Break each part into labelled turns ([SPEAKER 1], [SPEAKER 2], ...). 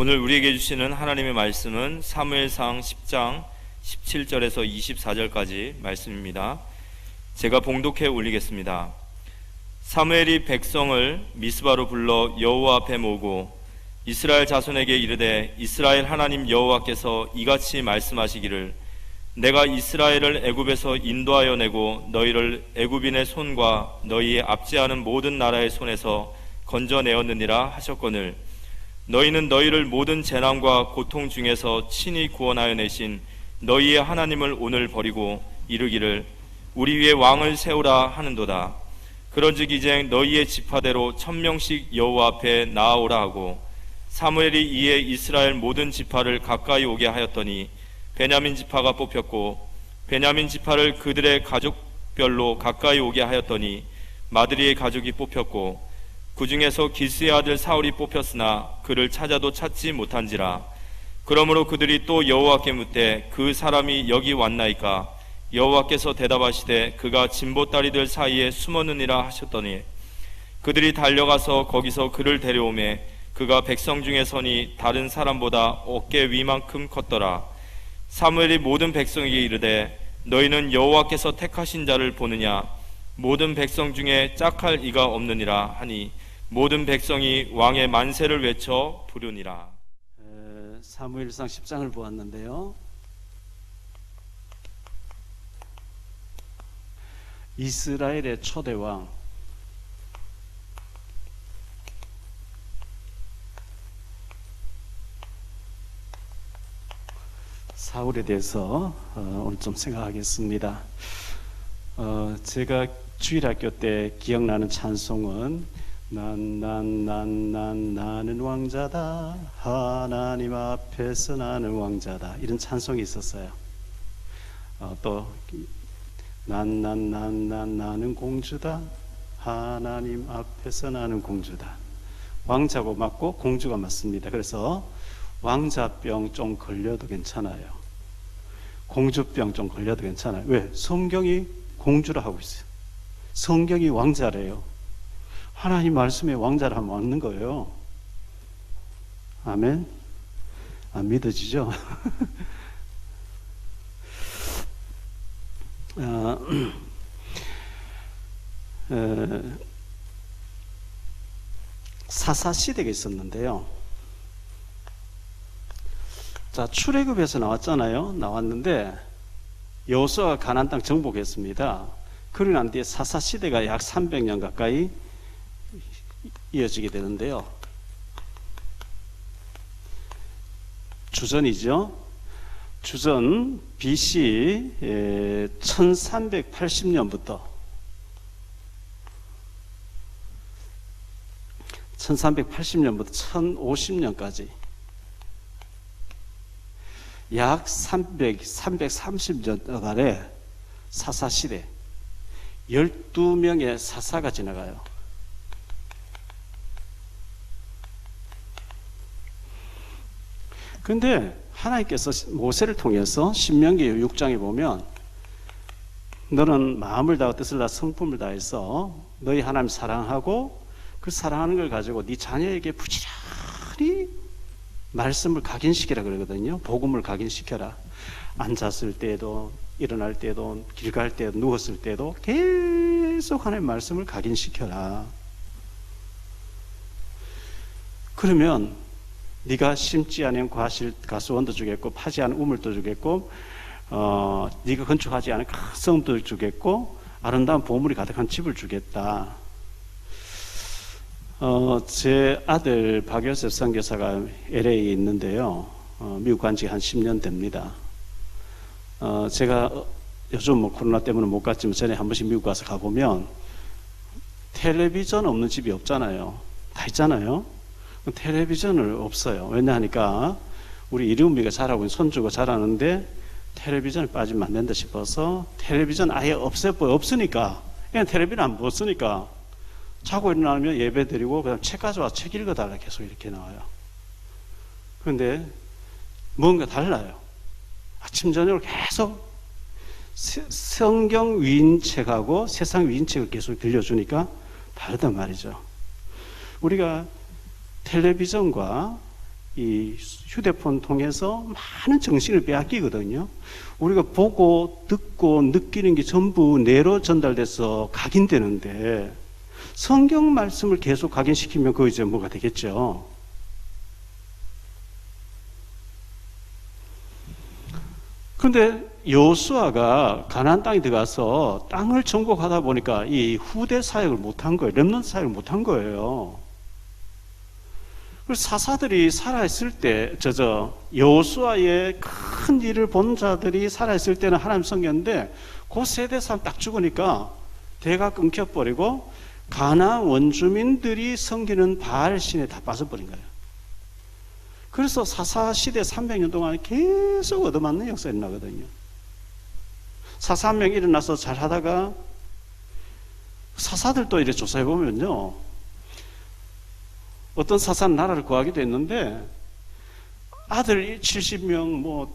[SPEAKER 1] 오늘 우리에게 주시는 하나님의 말씀은 사무엘상 10장 17절에서 24절까지 말씀입니다. 제가 봉독해 올리겠습니다. 사무엘이 백성을 미스바로 불러 여호와 앞에 모으고 이스라엘 자손에게 이르되 이스라엘 하나님 여호와께서 이같이 말씀하시기를 내가 이스라엘을 애굽에서 인도하여 내고 너희를 애굽인의 손과 너희의 압제하는 모든 나라의 손에서 건져내었느니라 하셨거늘 너희는 너희를 모든 재난과 고통 중에서 친히 구원하여 내신 너희의 하나님을 오늘 버리고 이르기를 우리 위에 왕을 세우라 하는도다. 그런즉 이제 너희의 지파대로 1000명씩 여호와 앞에 나아오라 하고 사무엘이 이에 이스라엘 모든 지파를 가까이 오게 하였더니 베냐민 지파가 뽑혔고 베냐민 지파를 그들의 가족별로 가까이 오게 하였더니 마드리의 가족이 뽑혔고 그 중에서 기스의 아들 사울이 뽑혔으나 그를 찾아도 찾지 못한지라. 그러므로 그들이 또 여호와께 묻되 그 사람이 여기 왔나이까? 여호와께서 대답하시되 그가 진보다리들 사이에 숨었느니라 하셨더니 그들이 달려가서 거기서 그를 데려오매 그가 백성 중에 서니 다른 사람보다 어깨 위만큼 컸더라. 사무엘이 모든 백성에게 이르되 너희는 여호와께서 택하신 자를 보느냐? 모든 백성 중에 짝할 이가 없느니라 하니 모든 백성이 왕의 만세를 외쳐 부르니라.
[SPEAKER 2] 사무엘상 10장을 보았는데요. 이스라엘의 초대왕 사울에 대해서 오늘 좀 생각하겠습니다. 제가 주일학교 때 기억나는 찬송은 나는 왕자다 하나님 앞에서 나는 왕자다 이런 찬송이 있었어요. 또 나는 공주다 하나님 앞에서 나는 공주다. 왕자고 맞고 공주가 맞습니다. 그래서 왕자병 좀 걸려도 괜찮아요. 공주병 좀 걸려도 괜찮아요. 왜? 성경이 공주라 하고 있어요. 성경이 왕자래요. 하나님 말씀에 왕자를 하면 맞는 거예요. 아멘? 안 믿어지죠? 사사시대가 있었는데요. 자, 출애굽에서 나왔는데 여호수아가 가나안 땅 정복했습니다. 그러고 난 뒤에 사사시대가 약 300년 가까이 이어지게 되는데요. 주전이죠. 주전 BC 1380년부터 1050년까지 약 330년간의 사사시대 12명의 사사가 지나가요. 근데 하나님께서 모세를 통해서 신명기 6장에 보면 너는 마음을 다하고 뜻을 다하고 성품을 다해서 너희 하나님 사랑하고 그 사랑하는 걸 가지고 네 자녀에게 부지런히 말씀을 각인시키라 그러거든요. 복음을 각인시켜라. 앉았을 때도 일어날 때도 길 갈 때도 누웠을 때도 계속 하나님의 말씀을 각인시켜라. 그러면 네가 심지 않은 가수원도 주겠고 파지 않은 우물도 주겠고 네가 건축하지 않은 큰 성도 주겠고 아름다운 보물이 가득한 집을 주겠다. 제 아들 박요셉 선교사가 LA에 있는데요. 미국 간 지 한 10년 됩니다. 제가 요즘 코로나 때문에 못 갔지만 전에 한 번씩 미국 가서 가보면 텔레비전 없는 집이 없잖아요. 다 있잖아요. 텔레비전을 없어요. 왜냐하니까 우리 이름이가 잘하고 손주가 잘하는데 텔레비전을 빠지면 안 된다 싶어서 텔레비전 아예 없으니까 그냥 텔레비전 안 보으니까 자고 일어나면 예배 드리고 그다음 책 가져와 책 읽어달라 계속 이렇게 나와요. 그런데 뭔가 달라요. 아침 저녁을 계속 성경 위인책하고 세상 위인책을 계속 들려주니까 다르단 말이죠. 우리가 텔레비전과 이 휴대폰 통해서 많은 정신을 빼앗기거든요. 우리가 보고 듣고 느끼는 게 전부 뇌로 전달돼서 각인되는데 성경 말씀을 계속 각인시키면 그거 이제 뭐가 되겠죠. 그런데 여호수아가 가나안 땅에 들어가서 땅을 정복하다 보니까 이 후대 사역을 못한 거예요. 렘넌트 사역을 못한 거예요. 그래서 사사들이 살아있을 때, 여호수아의 큰 일을 본 자들이 살아있을 때는 하나님 섬겼는데 그 세대 사람 딱 죽으니까 대가 끊겨버리고 가나안 원주민들이 섬기는 바알 신에 다 빠져버린 거예요. 그래서 사사 시대 300년 동안 계속 얻어맞는 역사가 일어나거든요. 사사 한 명 일어나서 잘 하다가 사사들도 이렇게 조사해 보면요, 어떤 사사는 나라를 구하기도 했는데 아들 70명,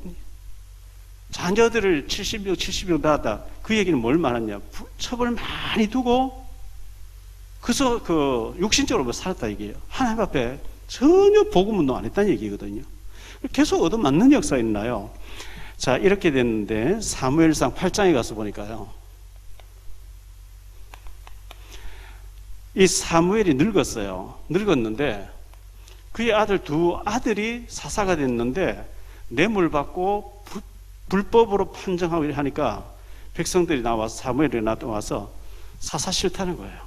[SPEAKER 2] 자녀들을 70명, 70명 낳았다. 그 얘기는 뭘 말하냐? 첩을 많이 두고 그래서 육신적으로 살았다 얘기예요. 하나님 앞에 전혀 복음 운동 안 했다는 얘기거든요. 계속 얻어맞는 역사가 있나요? 자, 이렇게 됐는데 사무엘상 8장에 가서 보니까요, 이 사무엘이 늙었어요. 늙었는데 그의 아들 두 아들이 사사가 됐는데 뇌물 받고 불법으로 판정하고 하니까 백성들이 나와서, 사무엘이 나와서 사사 싫다는 거예요.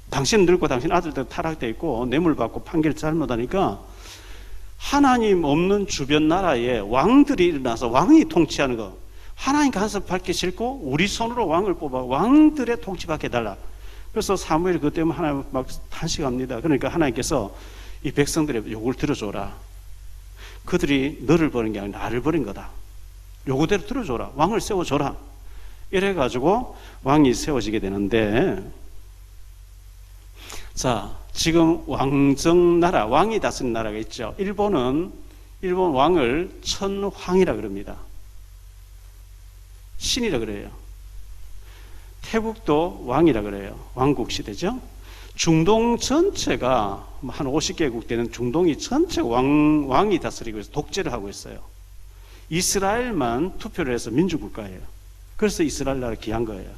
[SPEAKER 2] 당신 늙고 당신 아들들 타락돼 있고 뇌물 받고 판결 잘못하니까 하나님 없는 주변 나라에 왕들이 일어나서 왕이 통치하는 거, 하나님 간섭 받기 싫고 우리 손으로 왕을 뽑아 왕들의 통치받게 해달라. 그래서 사무엘이 그것 때문에 하나님 막 탄식합니다. 그러니까 하나님께서 이 백성들의 요구를 들어줘라. 그들이 너를 버린 게 아니라 나를 버린 거다. 요구대로 들어줘라. 왕을 세워줘라. 이래가지고 왕이 세워지게 되는데, 자, 지금 왕정나라, 왕이 다스린 나라가 있죠. 일본 왕을 천황이라 그럽니다. 신이라 그래요. 태국도 왕이라 그래요. 왕국 시대죠. 중동 전체가 한 50개국 되는 중동이 전체 왕이 다스리고 있어서 독재를 하고 있어요. 이스라엘만 투표를 해서 민주국가예요. 그래서 이스라엘 나라 귀한 거예요.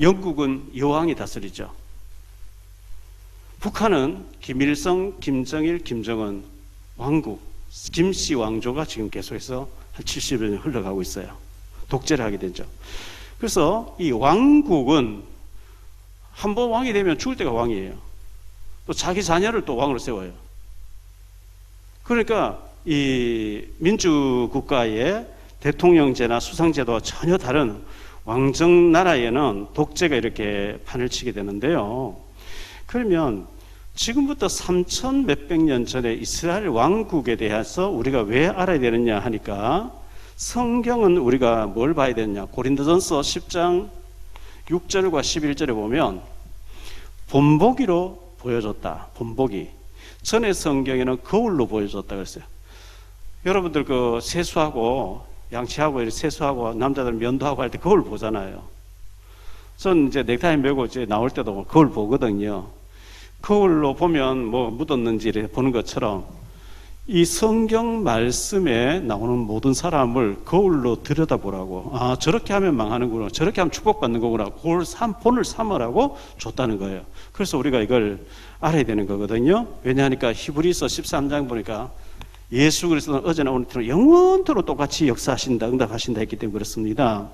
[SPEAKER 2] 영국은 여왕이 다스리죠. 북한은 김일성, 김정일, 김정은 왕국, 김씨 왕조가 지금 계속해서 한 70년 흘러가고 있어요. 독재를 하게 되죠. 그래서 이 왕국은 한번 왕이 되면 죽을 때가 왕이에요. 또 자기 자녀를 또 왕으로 세워요. 그러니까 이 민주국가의 대통령제나 수상제도와 전혀 다른 왕정 나라에는 독재가 이렇게 판을 치게 되는데요. 그러면 지금부터 3천 몇백 년 전에 이스라엘 왕국에 대해서 우리가 왜 알아야 되느냐 하니까, 성경은 우리가 뭘 봐야 되느냐? 고린도전서 10장 6절과 11절에 보면 본보기로 보여줬다. 본보기. 전에 성경에는 거울로 보여줬다 그랬어요. 여러분들 세수하고 양치하고 이렇게 세수하고 남자들 면도하고 할 때 거울 보잖아요. 전 이제 넥타이 메고 이제 나올 때도 거울 보거든요. 거울로 보면 뭐 묻었는지 이렇게 보는 것처럼 이 성경 말씀에 나오는 모든 사람을 거울로 들여다보라고, 아, 저렇게 하면 망하는구나, 저렇게 하면 축복받는 거구나, 본을 삼으라고 줬다는 거예요. 그래서 우리가 이걸 알아야 되는 거거든요. 왜냐하니까 히브리서 13장 보니까 예수 그리스도는 어제나 오늘처럼 영원토록 똑같이 역사하신다, 응답하신다 했기 때문에 그렇습니다.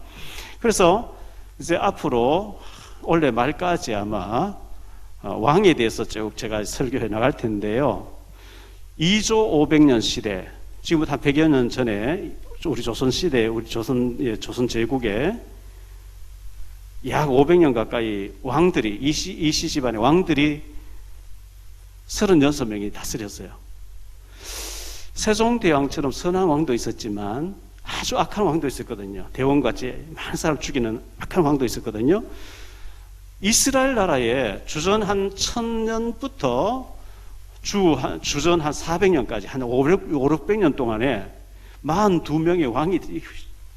[SPEAKER 2] 그래서 이제 앞으로 올해 말까지 아마 왕에 대해서 쭉 제가 설교해 나갈 텐데요. 2조 500년 시대, 지금부터 한 100여 년 전에 우리 조선 시대, 우리 조선 제국에 약 500년 가까이 왕들이, 이시 집안의 왕들이 36명이 다스렸어요. 세종대왕처럼 선한 왕도 있었지만 아주 악한 왕도 있었거든요. 대원같이 많은 사람 죽이는 악한 왕도 있었거든요. 이스라엘 나라에 주전 한 1000년부터 주전 한 400년까지 한 500년 동안에 42명의 왕이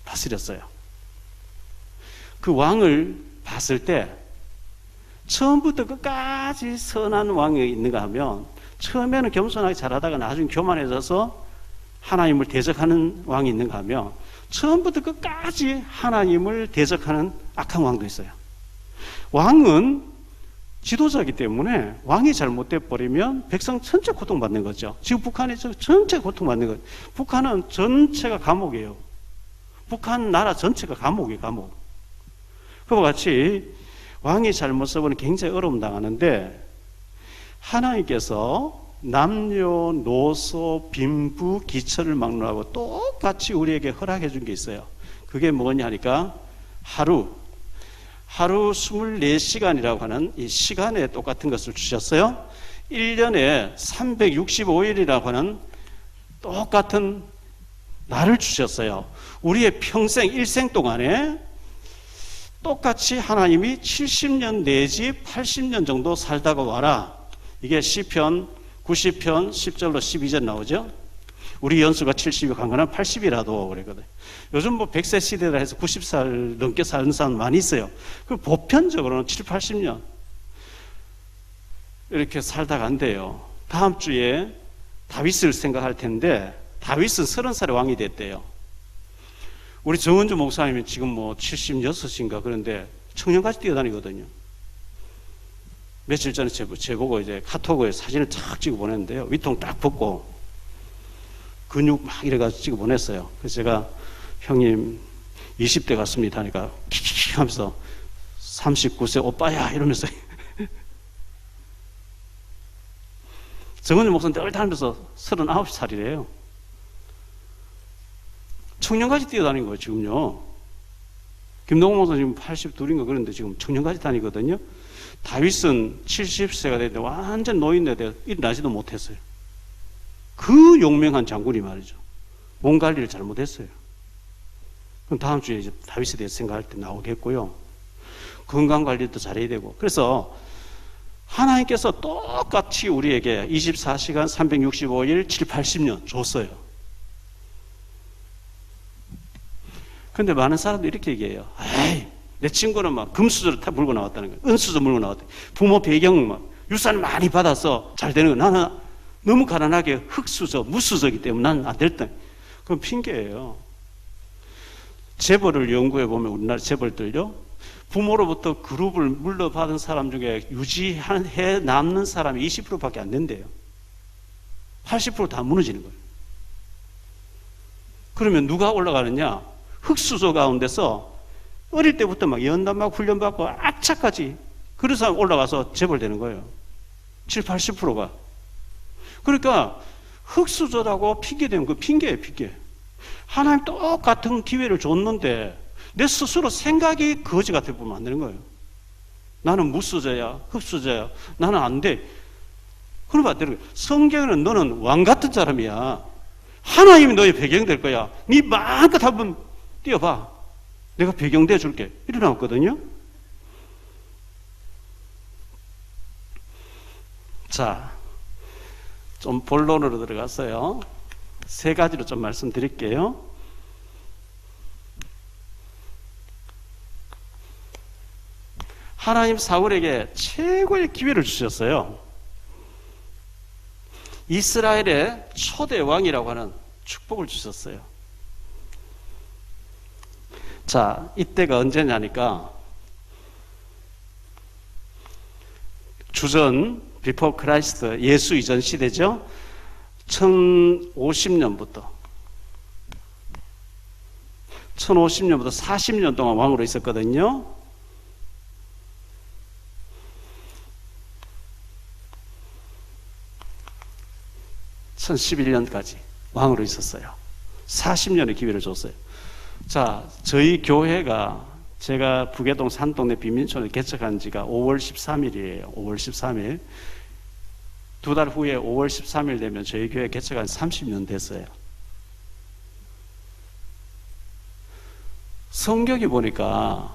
[SPEAKER 2] 다스렸어요. 그 왕을 봤을 때 처음부터 끝까지 선한 왕이 있는가 하면 처음에는 겸손하게 잘하다가 나중에 교만해져서 하나님을 대적하는 왕이 있는가 하면 처음부터 끝까지 하나님을 대적하는 악한 왕도 있어요. 왕은 지도자이기 때문에 왕이 잘못돼 버리면 백성 전체 고통받는 거죠. 지금 북한이 전체 고통받는 거죠. 북한은 전체가 감옥이에요. 북한 나라 전체가 감옥이에요. 감옥. 그와 같이 왕이 잘못 써보면 굉장히 어려움 당하는데 하나님께서 남녀노소 빈부 기처를 막론하고 똑같이 우리에게 허락해 준 게 있어요. 그게 뭐냐 하니까 하루 24시간이라고 하는 이 시간에 똑같은 것을 주셨어요. 1년에 365일이라고 하는 똑같은 날을 주셨어요. 우리의 평생 일생 동안에 똑같이 하나님이 70년 내지 80년 정도 살다가 와라. 이게 시편 90편 10절로 12절 나오죠. 우리 연수가 70이 강건한 80이라도 그랬거든요. 요즘 뭐 100세 시대라 해서 90살 넘게 사는 사람 많이 있어요. 그 보편적으로는 7, 80년 이렇게 살다가 안 돼요. 다음 주에 다윗을 생각할 텐데 다윗은 30살에 왕이 됐대요. 우리 정은주 목사님이 지금 뭐 76인가 그런데 청년같이 뛰어다니거든요. 며칠 전에 제보고 이제 카톡에 사진을 쫙 찍어 보냈는데요. 위통 딱 벗고 근육 막 이래가지고 찍어 보냈어요. 그래서 제가 형님 20대 같습니다 하니까 킥킥 하면서 39세 오빠야 이러면서 정은주 목사님 늘 다니면서 39살이래요. 청년까지 뛰어다니는 거예요, 지금요. 김동훈 목사 지금 82인가 그런데 지금 청년까지 다니거든요. 다윗은 70세가 됐는데 완전 노인인데 일어나지도 못했어요. 그 용맹한 장군이 말이죠. 몸 관리를 잘못했어요. 그럼 다음 주에 이제 다윗에 대해서 생각할 때 나오겠고요. 건강 관리도 잘해야 되고. 그래서 하나님께서 똑같이 우리에게 24시간 365일 7, 80년 줬어요. 근데 많은 사람들이 이렇게 얘기해요. 에이, 내 친구는 막 금수저를 다 물고 나왔다는 거예요. 은수저 물고 나왔대. 부모 배경 막 유산 많이 받아서 잘 되는 거. 나는 너무 가난하게 흙수저, 무수저이기 때문에 난 안 될 때. 그건 핑계예요. 재벌을 연구해 보면 우리나라 재벌들요. 부모로부터 그룹을 물려받은 사람 중에 유지해 남는 사람이 20%밖에 안 된대요. 80% 다 무너지는 거예요. 그러면 누가 올라가느냐? 흙수저 가운데서 어릴 때부터 막 연단받고 훈련받고 악착까지 그런 사람 올라가서 재벌 되는 거예요. 7, 80%가. 그러니까 흙수저라고 핑계대면 그 핑계예요, 핑계. 하나님 똑같은 기회를 줬는데 내 스스로 생각이 거지 같아 보면 안 되는 거예요. 나는 무수저야, 흙수저야, 나는 안 돼. 그러면 안 되는 거예요. 성경에는 너는 왕 같은 사람이야. 하나님이 너의 배경 될 거야. 네 마음껏 한번 뛰어봐. 내가 배경 돼줄게. 이래 나왔거든요. 자, 좀 본론으로 들어갔어요. 세 가지로 좀 말씀드릴게요. 하나님 사울에게 최고의 기회를 주셨어요. 이스라엘의 초대 왕이라고 하는 축복을 주셨어요. 자, 이때가 언제냐니까 주전 비포 크라이스트 예수 이전 시대죠. 1050년부터 40년 동안 왕으로 있었거든요. (1011년까지) 왕으로 있었어요. 40년의 기회를 줬어요. 자, 저희 교회가 제가 부계동 산동네 빈민촌을 개척한 지가 5월 13일이에요. 5월 13일. 두 달 후에 5월 13일 되면 저희 교회 개척한 30년 됐어요. 성경에 보니까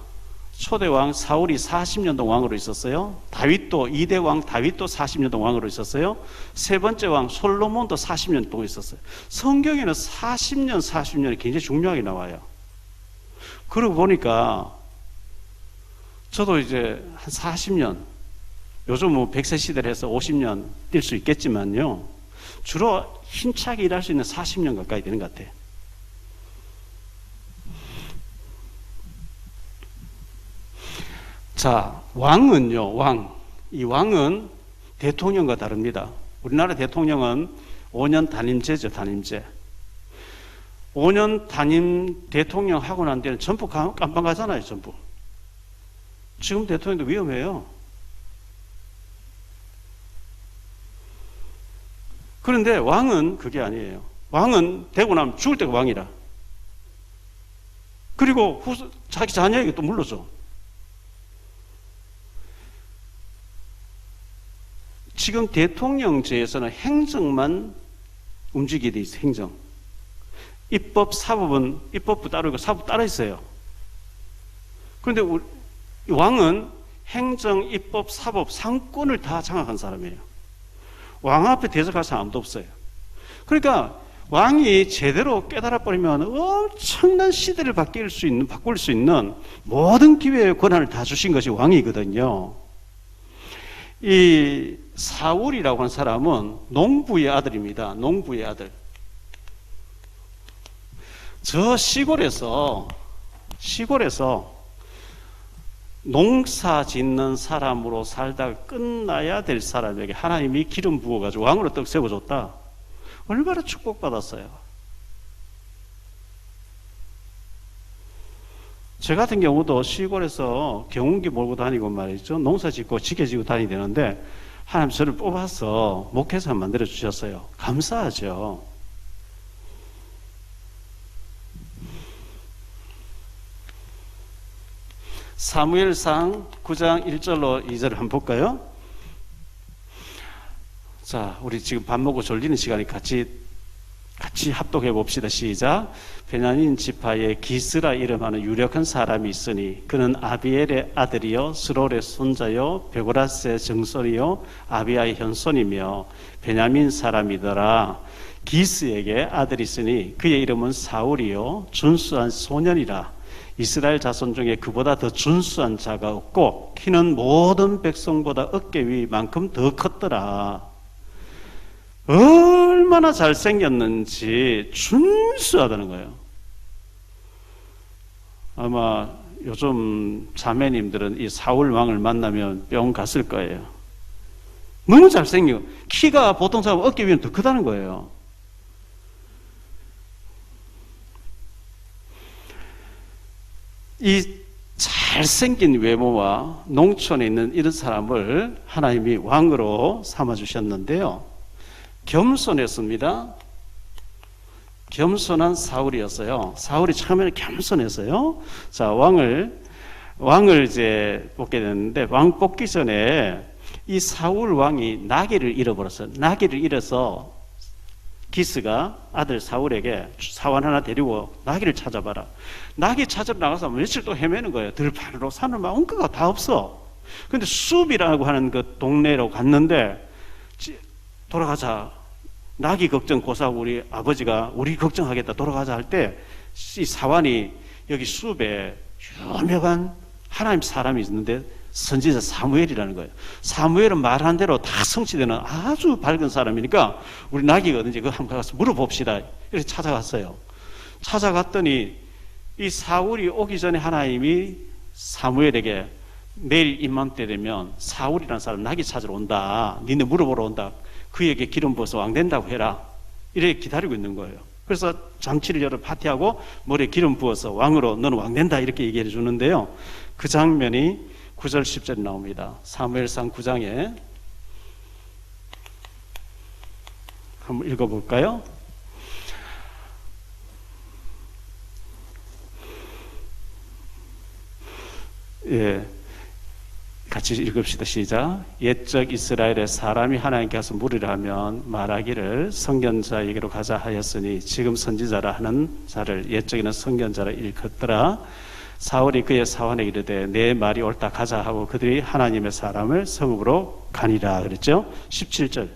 [SPEAKER 2] 초대왕 사울이 40년 동안 왕으로 있었어요. 다윗도 2대 왕 다윗도 40년 동안 왕으로 있었어요. 세 번째 왕 솔로몬도 40년 동안 있었어요. 성경에는 40년이 굉장히 중요하게 나와요. 그러고 보니까 저도 이제 한 40년 요즘 뭐 100세 시대를 해서 50년 뛸 수 있겠지만요. 주로 힘차게 일할 수 있는 40년 가까이 되는 것 같아요. 자, 왕은요, 이 왕은 대통령과 다릅니다. 우리나라 대통령은 5년 단임제죠, 단임제. 5년 단임 대통령 하고 난 뒤에는 전부 깜빵 가잖아요, 전부. 지금 대통령도 위험해요. 그런데 왕은 그게 아니에요. 왕은 되고 나면 죽을 때가 왕이라. 그리고 자기 자녀에게 또 물러줘. 지금 대통령제에서는 행정만 움직이게 돼 있어요. 행정. 입법, 사법은 입법부 따로 있고 사법 따로 있어요. 그런데 왕은 행정, 입법, 사법, 상권을 다 장악한 사람이에요. 왕 앞에 대적할 사람 아무도 없어요. 그러니까 왕이 제대로 깨달아 버리면 엄청난 시대를 바꿀 수 있는 모든 기회의 권한을 다 주신 것이 왕이거든요. 이 사울이라고 하는 사람은 농부의 아들입니다. 농부의 아들. 저 시골에서 농사 짓는 사람으로 살다가 끝나야 될 사람에게 하나님이 기름 부어가지고 왕으로 떡 세워줬다. 얼마나 축복받았어요. 저 같은 경우도 시골에서 경운기 몰고 다니고 말이죠. 농사 짓고 지게 지고 다니야 되는데 하나님 저를 뽑아서 목회자 만들어 주셨어요. 감사하죠. 사무엘상 9장 1절로 2절을 한번 볼까요? 자, 우리 지금 밥 먹고 졸리는 시간에 같이 합독해 봅시다. 시작. 베냐민 지파에 기스라 이름하는 유력한 사람이 있으니 그는 아비엘의 아들이요 스롤의 손자요 베고라스의 정손이요 아비아의 현손이며 베냐민 사람이더라. 기스에게 아들이 있으니 그의 이름은 사울이요 준수한 소년이라. 이스라엘 자손 중에 그보다 더 준수한 자가 없고 키는 모든 백성보다 어깨 위만큼 더 컸더라. 얼마나 잘생겼는지 준수하다는 거예요. 아마 요즘 자매님들은 이 사울 왕을 만나면 병 갔을 거예요. 너무 잘생기고 키가 보통 사람 어깨 위는 더 크다는 거예요. 이 잘생긴 외모와 농촌에 있는 이런 사람을 하나님이 왕으로 삼아주셨는데요. 겸손했습니다. 겸손한 사울이었어요. 사울이 처음에는 겸손했어요. 자, 왕을 이제 뽑게 됐는데, 왕 뽑기 전에 이 사울 왕이 나귀를 잃어버렸어요. 나귀를 잃어서 기스가 아들 사울에게 사원 하나 데리고 나귀를 찾아봐라. 나귀 찾으러 나가서 며칠 또 헤매는 거예요. 들판으로 산을 막 엉켜가 다 없어. 근데 숲이라고 하는 그 동네로 갔는데 돌아가자. 나귀 걱정 고사하고 우리 아버지가 우리 걱정하겠다 돌아가자 할 때 이 사환이 여기 숲에 유명한 하나님 사람이 있는데 선지자 사무엘이라는 거예요. 사무엘은 말한 대로 다 성취되는 아주 밝은 사람이니까 우리 나귀가 어딘지 그거 한번 가서 물어봅시다. 이렇게 찾아갔어요. 찾아갔더니 이 사울이 오기 전에 하나님이 사무엘에게 내일 이맘때 되면 사울이라는 사람 나귀 찾으러 온다. 니네 물어보러 온다. 그에게 기름 부어서 왕 된다고 해라. 이렇게 기다리고 있는 거예요. 그래서 잔치를 열어 파티하고 머리에 기름 부어서 왕으로 너는 왕 된다 이렇게 얘기해 주는데요. 그 장면이 9절 10절에 나옵니다. 사무엘상 9장에 한번 읽어볼까요? 예, 같이 읽읍시다. 시작. 옛적 이스라엘의 사람이 하나님께 가서 물으려 하면 말하기를 선견자에게로 가자 하였으니 지금 선지자라 하는 자를 옛적에는 선견자라 일컫더라. 사울이 그의 사환에게 이르되 내 말이 옳다 가자 하고 그들이 하나님의 사람을 성읍으로 가니라 그랬죠. 17절.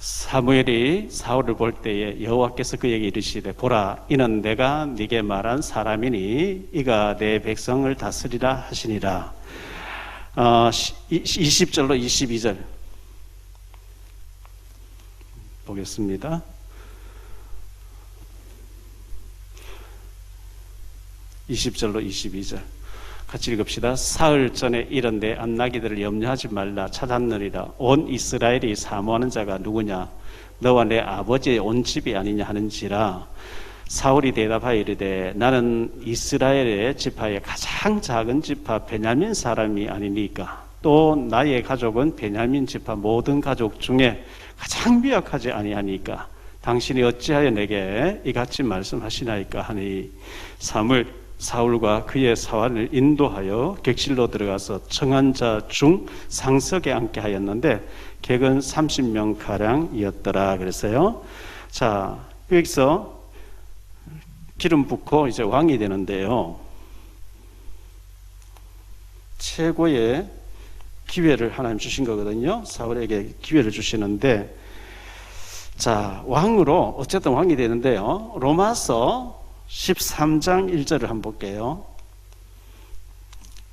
[SPEAKER 2] 사무엘이 사울을 볼 때에 여호와께서 그에게 이르시되 보라 이는 내가 네게 말한 사람이니 이가 내 백성을 다스리라 하시니라. 20절로 22절 보겠습니다. 20절로 22절 같이 읽읍시다. 사흘 전에 이른데 안나기들을 염려하지 말라. 찾았느니라. 온 이스라엘이 사모하는 자가 누구냐? 너와 내 아버지의 온 집이 아니냐 하는지라. 사울이 대답하여 이르되 나는 이스라엘의 지파의 가장 작은 지파 베냐민 사람이 아니니까 또 나의 가족은 베냐민 지파 모든 가족 중에 가장 미약하지 아니하니까 당신이 어찌하여 내게 이같이 말씀하시나이까 하니 사울과 그의 사환을 인도하여 객실로 들어가서 청한 자 중 상석에 앉게 하였는데 객은 30명 가량이었더라 그랬어요. 자, 여기서 기름 붓고 이제 왕이 되는데요. 최고의 기회를 하나님 주신 거거든요. 사울에게 기회를 주시는데, 자, 왕으로 어쨌든 왕이 되는데요. 로마서 13장 1절을 한번 볼게요.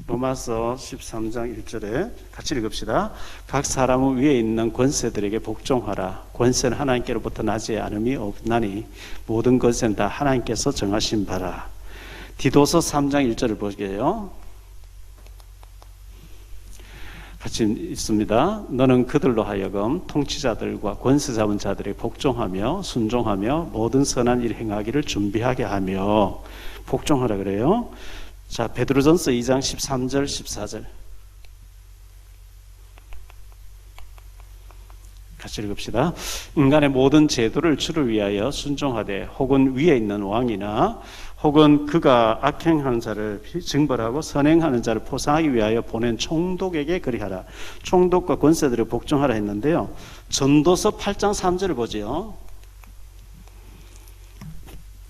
[SPEAKER 2] 로마서 13장 1절에 같이 읽읍시다. 각 사람은 위에 있는 권세들에게 복종하라. 권세는 하나님께로부터 나지 않음이 없나니 모든 권세는 다 하나님께서 정하신 바라. 디도서 3장 1절을 보게요. 같이 있습니다. 너는 그들로 하여금 통치자들과 권세 잡은 자들에게 복종하며 순종하며 모든 선한 일 행하기를 준비하게 하며 복종하라 그래요. 자, 베드로전서 2장 13절 14절 같이 읽읍시다. 인간의 모든 제도를 주를 위하여 순종하되 혹은 위에 있는 왕이나 혹은 그가 악행하는 자를 징벌하고 선행하는 자를 포상하기 위하여 보낸 총독에게 그리하라. 총독과 권세들을 복종하라 했는데요. 전도서 8장 3절을 보지요.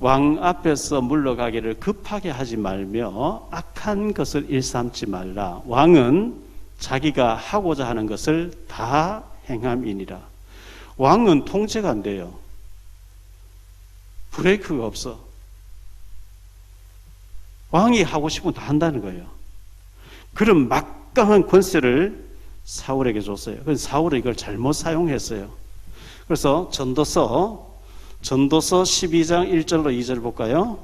[SPEAKER 2] 왕 앞에서 물러가기를 급하게 하지 말며 악한 것을 일삼지 말라. 왕은 자기가 하고자 하는 것을 다 행함이니라. 왕은 통제가 안 돼요. 브레이크가 없어. 왕이 하고 싶으면 다 한다는 거예요. 그런 막강한 권세를 사울에게 줬어요. 그래서 사울은 이걸 잘못 사용했어요. 그래서 전도서 12장 1절로 2절 볼까요?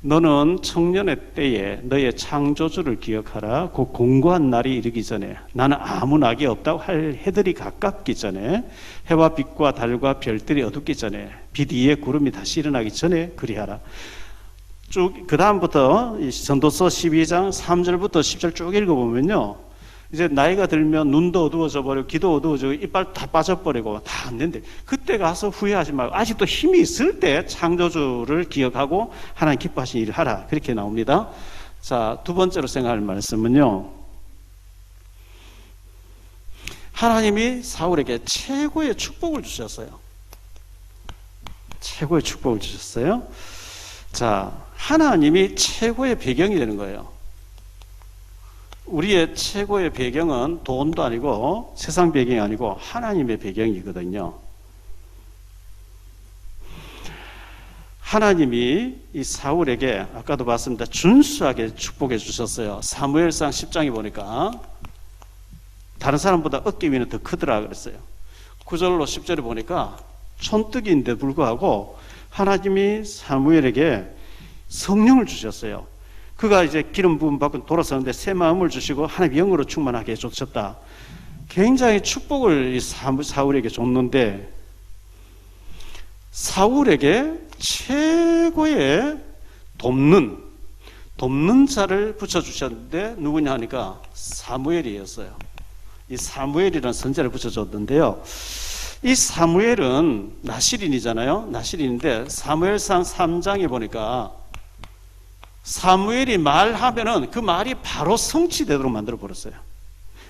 [SPEAKER 2] 너는 청년의 때에 너의 창조주를 기억하라. 곧 공고한 날이 이르기 전에 나는 아무 낙이 없다고 할 해들이 가깝기 전에 해와 빛과 달과 별들이 어둡기 전에 빛 위에 구름이 다시 일어나기 전에 그리하라. 쭉 그 다음부터 전도서 12장 3절부터 10절 쭉 읽어보면요, 이제 나이가 들면 눈도 어두워져 버리고 귀도 어두워지고 이빨 다 빠져버리고 다 안 되는데 그때 가서 후회하지 말고 아직도 힘이 있을 때 창조주를 기억하고 하나님 기뻐하신 일을 하라. 그렇게 나옵니다. 자, 두 번째로 생각할 말씀은요, 하나님이 사울에게 최고의 축복을 주셨어요. 최고의 축복을 주셨어요. 자, 하나님이 최고의 배경이 되는 거예요. 우리의 최고의 배경은 돈도 아니고 세상 배경이 아니고 하나님의 배경이거든요. 하나님이 이 사울에게 아까도 봤습니다. 준수하게 축복해 주셨어요. 사무엘상 10장에 보니까 다른 사람보다 어깨 위는 더 크더라 그랬어요. 9절로 10절에 보니까 촌뜨기인데 불구하고 하나님이 사무엘에게 성령을 주셨어요. 그가 이제 기름 부음 받고 돌아서는데 새 마음을 주시고 하나님 영으로 충만하게 해주셨다. 굉장히 축복을 사울에게 줬는데 사울에게 최고의 돕는 자를 붙여주셨는데 누구냐 하니까 사무엘이었어요. 이 사무엘이라는 선자를 붙여줬는데요. 이 사무엘은 나실인이잖아요. 나실인인데 사무엘상 3장에 보니까 사무엘이 말하면은 그 말이 바로 성취되도록 만들어 버렸어요.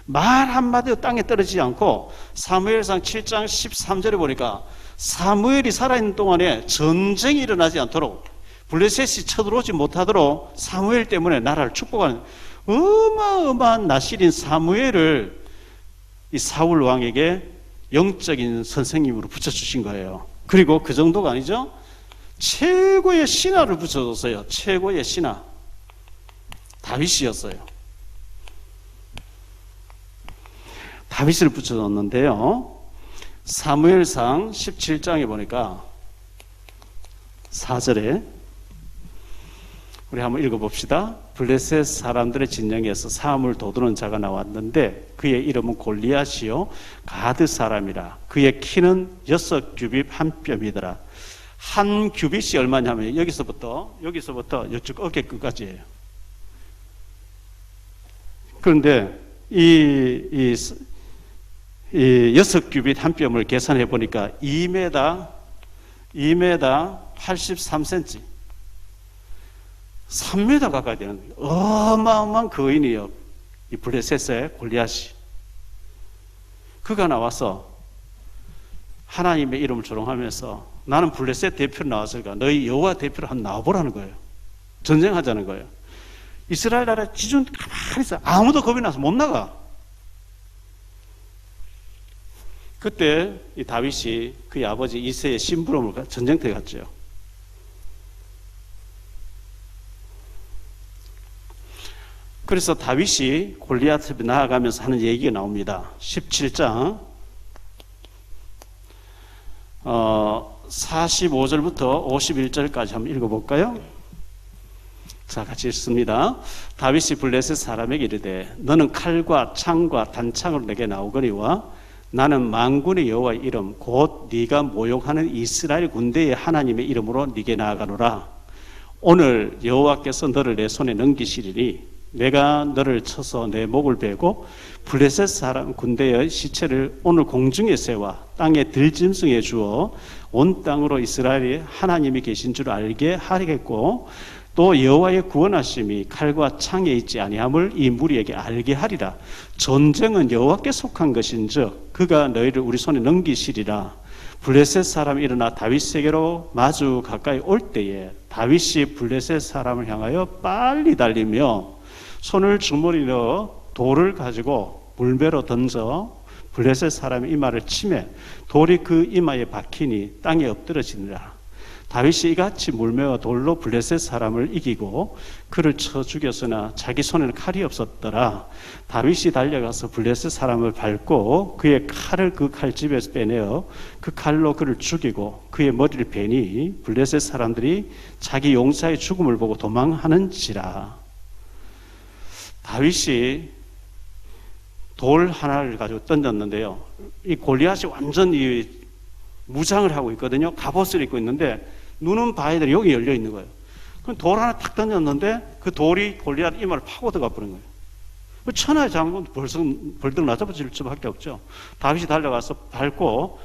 [SPEAKER 2] 말 한마디도 땅에 떨어지지 않고 사무엘상 7장 13절에 보니까 사무엘이 살아있는 동안에 전쟁이 일어나지 않도록 블레셋이 쳐들어오지 못하도록 사무엘 때문에 나라를 축복하는 어마어마한 나실인 사무엘을 이 사울 왕에게 영적인 선생님으로 붙여주신 거예요. 그리고 그 정도가 아니죠. 최고의 신하를 붙여줬어요. 최고의 신하. 다윗이었어요. 다윗을 붙여줬는데요. 사무엘상 17장에 보니까 4절에 우리 한번 읽어봅시다. 블레셋 사람들의 진영에서 사물 도두는 자가 나왔는데 그의 이름은 골리앗이요 가드 사람이라. 그의 키는 6규빗 한 뼘이더라. 한 규빗이 얼마냐면 여기서부터 이쪽 어깨 끝까지예요. 그런데 이 6규빗 한 뼘을 계산해 보니까 2m 83cm 3m 가까이 되는 어마어마한 거인이에요. 이 블레셋의 골리앗이. 그가 나와서 하나님의 이름을 조롱하면서 나는 블레셋 대표로 나왔으니까 너희 여호와 대표로 한번 나와보라는 거예요. 전쟁하자는 거예요. 이스라엘 나라 기준 가만히 있어. 아무도 겁이 나서 못 나가. 그때 이 다윗이 그의 아버지 이새의 심부름을 전쟁터에 갔죠. 그래서 다윗이 골리앗 앞에 나아가면서 하는 얘기가 나옵니다. 17장 45절부터 51절까지 한번 읽어볼까요? 자, 같이 읽습니다. 다윗이 블레셋 사람에게 이르되 너는 칼과 창과 단창으로 내게 나오거니와 나는 만군의 여호와의 이름 곧 네가 모욕하는 이스라엘 군대의 하나님의 이름으로 네게 나아가노라. 오늘 여호와께서 너를 내 손에 넘기시리니 내가 너를 쳐서 내 목을 베고 블레셋 사람 군대의 시체를 오늘 공중에 세워 땅에 들짐승에 주어 온 땅으로 이스라엘이 하나님이 계신 줄 알게 하리겠고 또 여호와의 구원하심이 칼과 창에 있지 아니함을 이 무리에게 알게 하리라. 전쟁은 여호와께 속한 것인즉 그가 너희를 우리 손에 넘기시리라. 블레셋 사람이 일어나 다윗에게로 마주 가까이 올 때에 다윗이 블레셋 사람을 향하여 빨리 달리며 손을 주머니에 넣어 돌을 가지고 물배로 던져 블레셋 사람의 이마를 치매 돌이 그 이마에 박히니 땅에 엎드러지니라. 다윗이 이같이 물매와 돌로 블레셋 사람을 이기고 그를 쳐 죽였으나 자기 손에는 칼이 없었더라. 다윗이 달려가서 블레셋 사람을 밟고 그의 칼을 그 칼집에서 빼내어 그 칼로 그를 죽이고 그의 머리를 베니 블레셋 사람들이 자기 용사의 죽음을 보고 도망하는지라. 다윗이 돌 하나를 가지고 던졌는데요. 이 골리앗이 완전히 무장을 하고 있거든요. 갑옷을 입고 있는데 눈은 봐야 돼. 여기 열려 있는 거예요. 그럼 돌 하나 탁 던졌는데 그 돌이 골리앗 이마를 파고 들어가 버린 거예요. 천하의 장군 벌써 벌떡 낮아버릴 수밖에 없죠. 다윗이 달려가서 밟고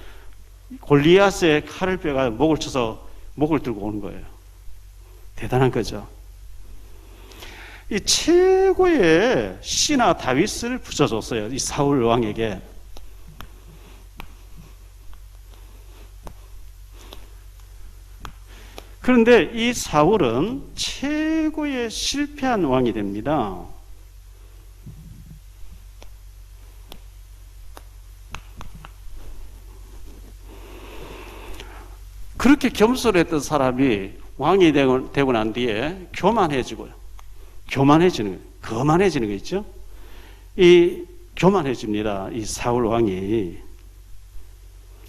[SPEAKER 2] 골리앗의 칼을 빼가 목을 쳐서 목을 들고 오는 거예요. 대단한 거죠. 이 최고의 신하 다윗을 붙여줬어요. 이 사울 왕에게. 그런데 이 사울은 최고의 실패한 왕이 됩니다. 그렇게 겸손했던 사람이 왕이 되고 난 뒤에 교만해지고요. 거만해지는 거 있죠? 이 교만해집니다. 이 사울 왕이.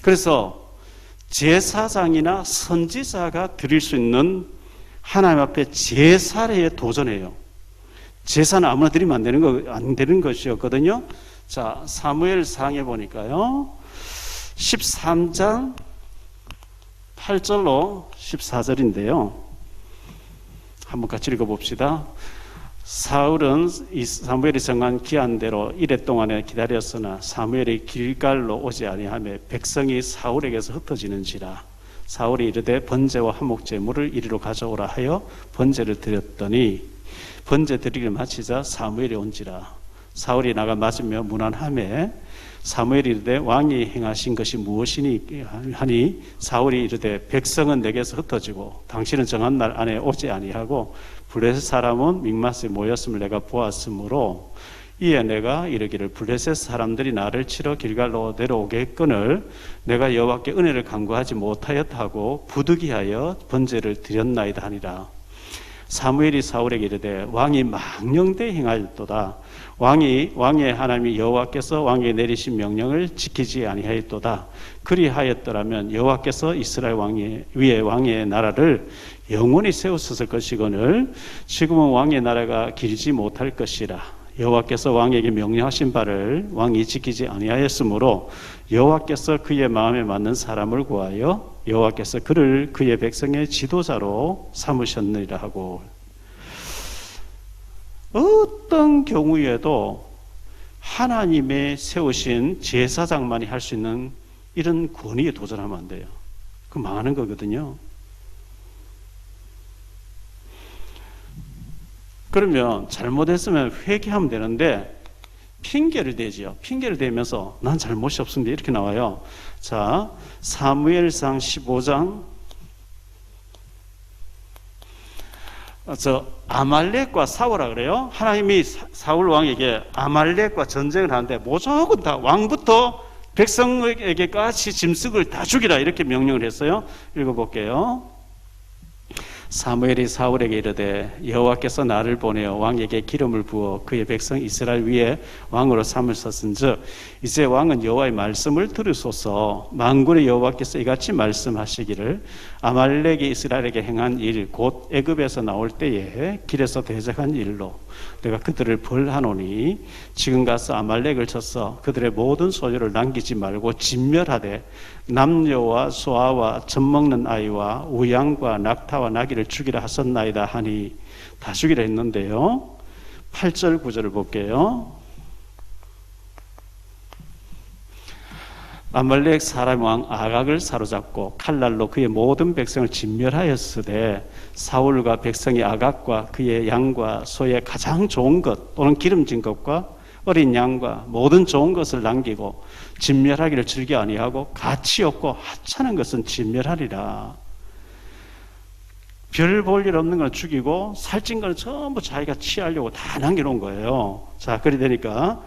[SPEAKER 2] 그래서 제사장이나 선지자가 드릴 수 있는 하나님 앞에 제사에 도전해요. 제사는 아무나 드리면 안 되는 것이었거든요. 자, 사무엘상에 보니까요. 13장 8절로 14절인데요. 한번 같이 읽어봅시다. 사울은 이 사무엘이 정한 기한대로 이래 동안에 기다렸으나 사무엘이 길갈로 오지 아니하며 백성이 사울에게서 흩어지는지라. 사울이 이르되 번제와 화목 제물을 이리로 가져오라 하여 번제를 드렸더니 번제 드리기를 마치자 사무엘이 온지라. 사울이 나가 맞으며 문안하매 사무엘이 이르되 왕이 행하신 것이 무엇이니 하니 사울이 이르되 백성은 내게서 흩어지고 당신은 정한 날 안에 오지 아니하고 블레셋 사람은 mikmas에 모였음을 내가 보았으므로 이에 내가 이르기를 블레셋 사람들이 나를 치러 길갈로 내려오겠거늘 내가 여호와께 은혜를 간구하지 못하였다 하고 부득이하여 번제를 드렸나이다 하니라. 사무엘이 사울에게 이르되 왕이 망령되이 행하였도다. 왕의 하나님이 여호와께서 왕에게 내리신 명령을 지키지 아니하였도다. 그리하였더라면 여호와께서 이스라엘 위에 왕의 나라를 영원히 세우셨을 것이거늘 지금은 왕의 나라가 길지 못할 것이라. 여호와께서 왕에게 명령하신 바를 왕이 지키지 아니하였으므로 여호와께서 그의 마음에 맞는 사람을 구하여 여호와께서 그를 그의 백성의 지도자로 삼으셨느니라 하고, 어떤 경우에도 하나님의 세우신 제사장만이 할 수 있는 이런 권위에 도전하면 안 돼요. 그 망하는 거거든요. 그러면 잘못했으면 회개하면 되는데 핑계를 대지요. 핑계를 대면서 난 잘못이 없습니다 이렇게 나와요. 자, 사무엘상 15장 아말렉과 싸우라 그래요. 하나님이 사울 왕에게 아말렉과 전쟁을 하는데 무조건 다 왕부터 백성에게까지 짐승을 다 죽이라 이렇게 명령을 했어요. 읽어볼게요. 사무엘이 사울에게 이르되 여호와께서 나를 보내어 왕에게 기름을 부어 그의 백성 이스라엘 위에 왕으로 삼으셨은즉 이제 왕은 여호와의 말씀을 들으소서. 만군의 여호와께서 이같이 말씀하시기를 아말렉이 이스라엘에게 행한 일 곧 애굽에서 나올 때에 길에서 대적한 일로 내가 그들을 벌하노니 지금 가서 아말렉을 쳐서 그들의 모든 소유를 남기지 말고 진멸하되 남녀와 소아와 젖먹는 아이와 우양과 낙타와 나귀를 죽이라 하셨나이다 하니 다 죽이라 했는데요. 8절 9절을 볼게요. 아말렉 사람 왕 아각을 사로잡고 칼날로 그의 모든 백성을 진멸하였으되 사울과 백성이 아각과 그의 양과 소의 가장 좋은 것 또는 기름진 것과 어린 양과 모든 좋은 것을 남기고 진멸하기를 즐겨 아니하고 가치 없고 하찮은 것은 진멸하리라. 별 볼 일 없는 건 죽이고 살찐 건 전부 자기가 취하려고 다 남겨놓은 거예요. 자, 그리 되니까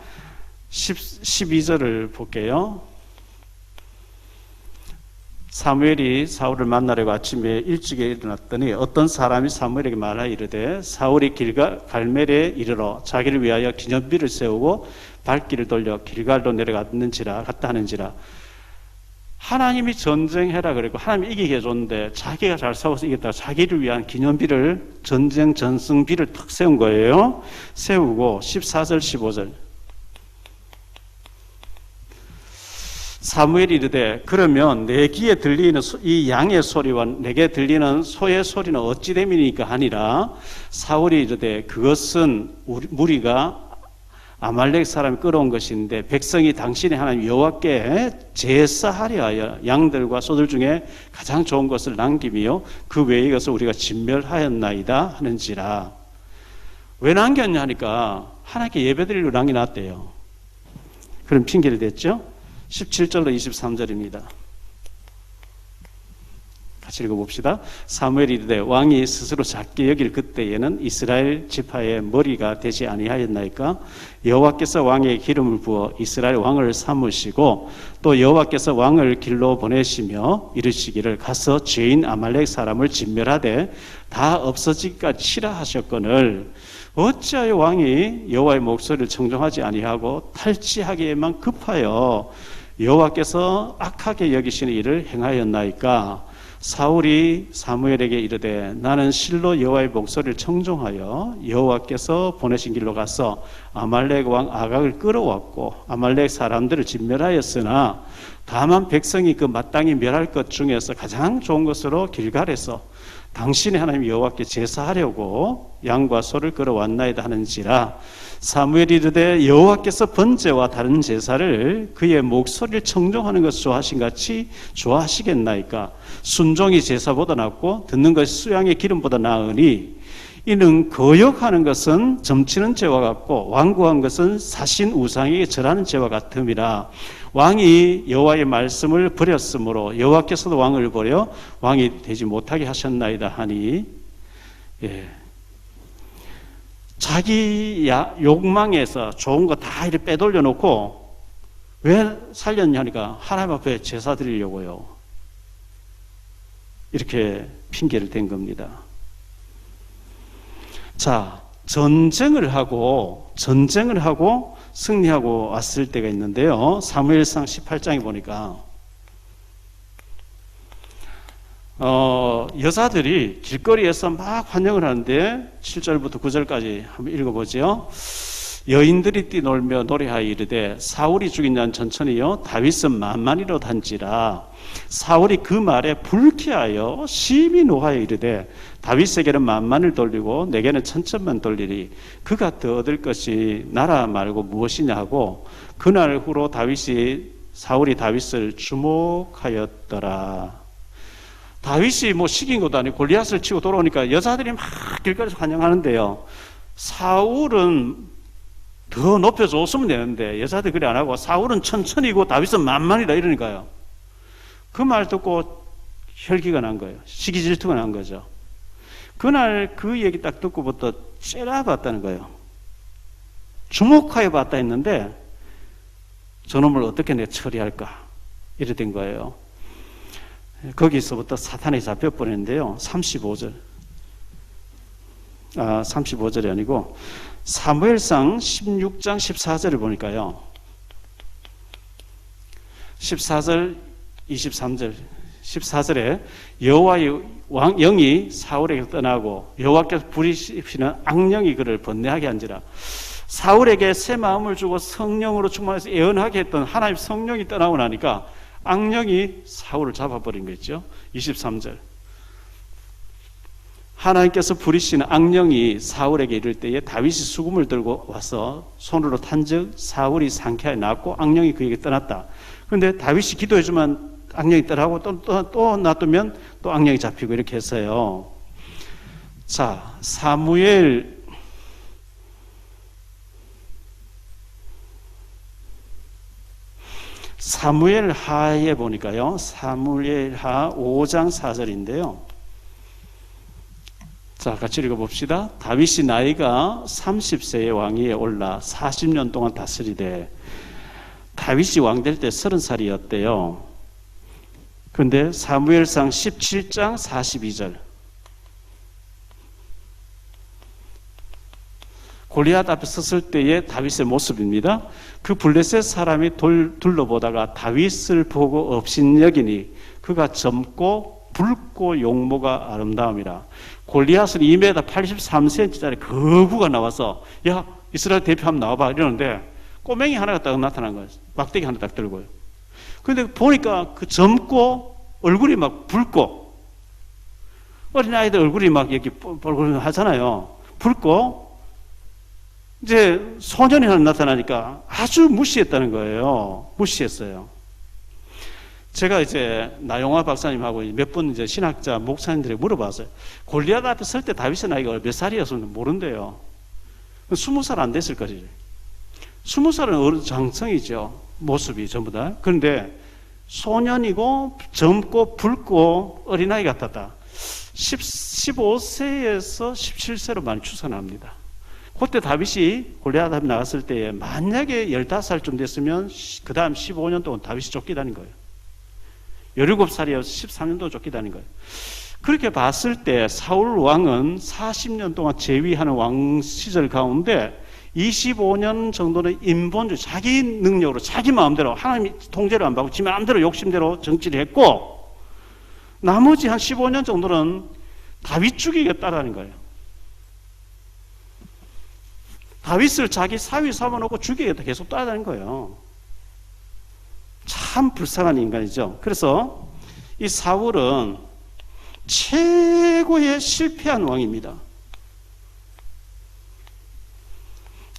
[SPEAKER 2] 12절을 볼게요. 사무엘이 사울을 만나려고 아침에 일찍이 일어났더니 어떤 사람이 사무엘에게 말하여 이르되 사울이 갈멜에 이르러 자기를 위하여 기념비를 세우고 발길을 돌려 길갈로 내려갔다 하는지라. 하나님이 전쟁해라 그랬고 하나님이 이기게 해줬는데 자기가 잘 싸워서 이겼다고 자기를 위한 기념비를 전쟁 전승비를 탁 세운 거예요. 세우고 14절 15절 사무엘이 이르되 그러면 내 귀에 들리는 이 양의 소리와 내게 들리는 소의 소리는 어찌 됨이니까 하니라. 사울이 이르되 그것은 무리가 아말렉 사람이 끌어온 것인데 백성이 당신의 하나님 여호와께 제사하려 하여 양들과 소들 중에 가장 좋은 것을 남기며 그 외의 것을 우리가 진멸하였나이다 하는지라. 왜 남겼냐 하니까 하나님께 예배드리려고 남겨놨대요. 그럼 핑계를 댔죠. 17절로 23절입니다. 같이 읽어봅시다. 사무엘이 이르되 왕이 스스로 작게 여길 그때에는 이스라엘 지파의 머리가 되지 아니하였나이까. 여호와께서 왕에게 기름을 부어 이스라엘 왕을 삼으시고 또 여호와께서 왕을 길로 보내시며 이르시기를 가서 죄인 아말렉 사람을 진멸하되 다 없어지기까지 치라 하셨거늘 어찌하여 왕이 여호와의 목소리를 청종하지 아니하고 탈취하기에만 급하여 여호와께서 악하게 여기시는 일을 행하였나이까. 사울이 사무엘에게 이르되 나는 실로 여호와의 목소리를 청종하여 여호와께서 보내신 길로 가서 아말렉 왕 아각을 끌어왔고 아말렉 사람들을 진멸하였으나 다만 백성이 그 마땅히 멸할 것 중에서 가장 좋은 것으로 길갈에서 당신의 하나님 여호와께 제사하려고 양과 소를 끌어왔나이다 하는지라. 사무엘이 이르되 여호와께서 번제와 다른 제사를 그의 목소리를 청종하는 것을 좋아하신 같이 좋아하시겠나이까. 순종이 제사보다 낫고 듣는 것이 수양의 기름보다 나으니 이는 거역하는 것은 점치는 죄와 같고 완고한 것은 사신 우상에게 절하는 죄와 같음이라. 왕이 여호와의 말씀을 버렸으므로 여호와께서도 왕을 버려 왕이 되지 못하게 하셨나이다 하니 자기 욕망에서 좋은 거 다 이렇게 빼돌려 놓고 왜 살렸냐니까 하나님 앞에 제사 드리려고요. 이렇게 핑계를 댄 겁니다. 자, 전쟁을 하고 승리하고 왔을 때가 있는데요. 사무엘상 18장에 보니까 여자들이 길거리에서 막 환영을 하는데 7절부터 9절까지 한번 읽어보죠. 여인들이 뛰놀며 노래하여 이르되 사울이 죽인 자는 천천히요 다윗은 만만히로 단지라. 사울이 그 말에 불쾌하여 심히 노하여 이르되 다윗에게는 만만을 돌리고 내게는 천천만 돌리리. 그가 더 얻을 것이 나라 말고 무엇이냐 하고 그날 후로 사울이 다윗을 주목하였더라. 다윗이 뭐 시킨 것도 아니고 골리앗을 치고 돌아오니까 여자들이 막 길거리에서 환영하는데요. 사울은 더 높여줬으면 되는데 여자들이 그래 안 하고 사울은 천천히고 다윗은 만만이다 이러니까요. 그 말 듣고 혈기가 난 거예요. 시기 질투가 난 거죠. 그날 그 얘기 딱 듣고부터 째려봤다는 거예요. 주목하여 봤다 했는데 저놈을 어떻게 내가 처리할까 이래 된 거예요. 거기서부터 사탄에 잡혀버렸는데요. 35절이 아니고 사무엘상 16장 14절을 보니까요. 14절 23절 14절에 여호와의 영이 사울에게 떠나고 여호와께서 부리시는 악령이 그를 번뇌하게 한지라. 사울에게 새 마음을 주고 성령으로 충만해서 예언하게 했던 하나님 성령이 떠나고 나니까 악령이 사울을 잡아버린 거죠. 23절 하나님께서 부리시는 악령이 사울에게 이를 때에 다윗이 수금을 들고 와서 손으로 탄즉 사울이 상쾌하게 낫고 악령이 그에게 떠났다. 그런데 다윗이 기도해주면 악령이 떠나고 또 놔두면 또 악령이 잡히고 이렇게 했어요. 자, 사무엘 하에 보니까요. 사무엘 하 5장 4절인데요. 자, 같이 읽어봅시다. 다윗이 나이가 30세의 왕위에 올라 40년 동안 다스리되 다윗이 왕될 때 30살이었대요. 그런데 사무엘상 17장 42절 골리앗 앞에 섰을 때의 다윗의 모습입니다. 그 블레셋 사람이 둘러보다가 다윗을 보고 업신여기니 그가 젊고 붉고 용모가 아름다움이라. 골리앗은 2m 83cm짜리 거구가 나와서 야 이스라엘 대표 한번 나와봐 이러는데 꼬맹이 하나가 딱 나타난 거예요. 막대기 하나 딱 들고요. 그런데 보니까 그 젊고 얼굴이 막 붉고 어린아이들 얼굴이 막 이렇게 뻘뻘 하잖아요. 붉고 이제 소년이 하나 나타나니까 아주 무시했다는 거예요. 무시했어요. 제가 이제 나영화 박사님하고 몇 분 이제 신학자 목사님들에게 물어봤어요. 골리앗 앞에 설 때 다윗의 나이가 몇 살이었으면 모른대요. 20살 안 됐을 거지. 20살은 어른 장성이죠. 모습이 전부 다. 그런데 소년이고 젊고 붉고 어린아이 같았다. 15세에서 17세로 많이 추산합니다. 그때 다윗이 골리앗 앞에 나갔을 때에 만약에 15살쯤 됐으면 그 다음 15년 동안 다윗이 쫓기다는 거예요. 17살이어서 13년 동안 쫓기다는 거예요. 그렇게 봤을 때 사울 왕은 40년 동안 재위하는 왕 시절 가운데 25년 정도는 인본주의, 자기 능력으로 자기 마음대로 하나님 통제를 안 받고 지 마음대로 욕심대로 정치를 했고 나머지 한 15년 정도는 다윗 죽이겠다라는 거예요. 다윗을 자기 사위 삼아놓고 죽이겠다 계속 따라다닌 거예요. 참 불쌍한 인간이죠. 그래서 이 사울은 최고의 실패한 왕입니다.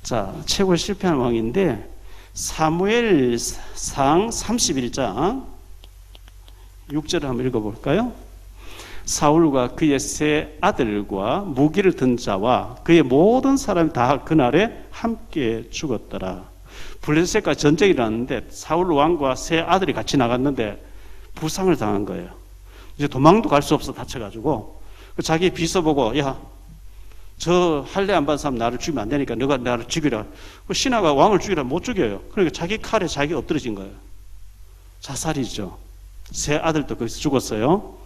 [SPEAKER 2] 자, 최고의 실패한 왕인데 사무엘상 31장 6절을 한번 읽어볼까요? 사울과 그의 세 아들과 무기를 든 자와 그의 모든 사람이 다 그날에 함께 죽었더라. 블레셋과 전쟁이 일어났는데 사울 왕과 세 아들이 같이 나갔는데 부상을 당한 거예요. 이제 도망도 갈 수 없어 다쳐가지고 자기 비서 보고 야 저 할례 안 받은 사람 나를 죽이면 안 되니까 너가 나를 죽이라. 신하가 왕을 죽이라 못 죽여요. 그러니까 자기 칼에 자기 엎드러진 거예요. 자살이죠. 세 아들도 거기서 죽었어요.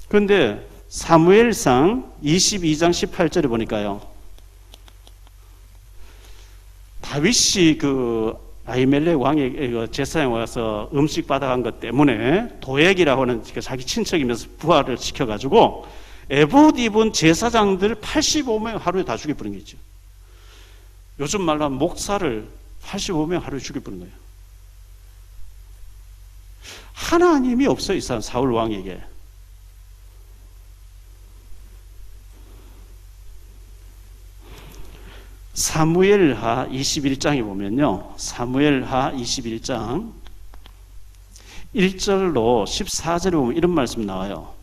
[SPEAKER 2] 그런데 사무엘상 22장 18절에 보니까요. 다윗이 그 아히멜렉 왕의 제사장에 와서 음식 받아간 것 때문에 도액이라고 하는 자기 친척이면서 부하를 시켜가지고 에봇 입은 제사장들 85명 하루에 다 죽여버린 거죠. 요즘 말로 하면 목사를 85명 하루에 죽여버린 거예요. 하나님이 없어요, 이 사람 사울 왕에게. 사무엘하 21장에 보면요. 사무엘하 21장 1절로 14절에 보면 이런 말씀 나와요.